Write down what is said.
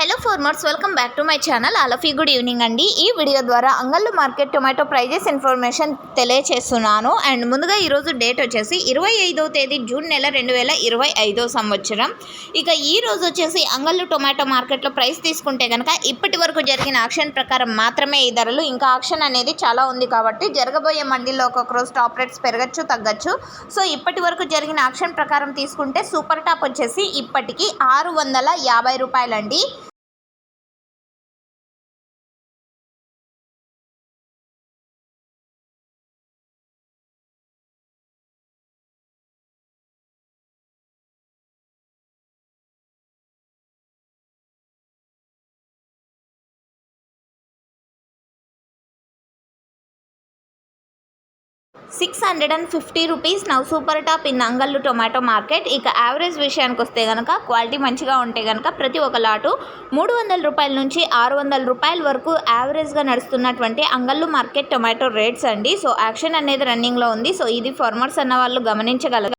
Hello farmers, welcome back to my channel. All of you good evening అండి. ఈ video ద్వారా అంగళ్ళు market tomato prices information తెలియచేస్తున్నాను. And ముందుగా ఈరోజు డేట్ వచ్చేసి 25వ తేదీ జూన్ నెల 2025 సంవత్సరం. ఇక ఈ రోజు వచ్చేసి అంగళ్ళు టొమాటో మార్కెట్లో ప్రైస్ తీసుకుంటే కనుక ఇప్పటి వరకు జరిగిన ఆక్షన్ ప్రకారం మాత్రమే ఈ ధరలు, ఇంకా ఆక్షన్ అనేది చాలా ఉంది కాబట్టి జరగబోయే మండీలో ఒక్కొక్క రోజు టాప్ రేట్స్ పెరగచ్చు తగ్గచ్చు. సో ఇప్పటి వరకు జరిగిన ఆక్షన్ ప్రకారం తీసుకుంటే సూపర్ టాప్ వచ్చేసి ఇప్పటికి 650 రూపాయలండి. ₹650 now super top in Angallu tomato market. ఇక యావరేజ్ విషయానికి వస్తే కనుక క్వాలిటీ మంచిగా ఉంటే కనుక ప్రతి ఒక్క లాటు ₹300 నుంచి ₹600 వరకు యావరేజ్గా నడుస్తున్నటువంటి అంగళ్ళు మార్కెట్ టొమాటో రేట్స్ అండి. సో యాక్షన్ అనేది రన్నింగ్లో ఉంది. సో ఇది ఫార్మర్స్ అన్న వాళ్ళు గమనించగలరు.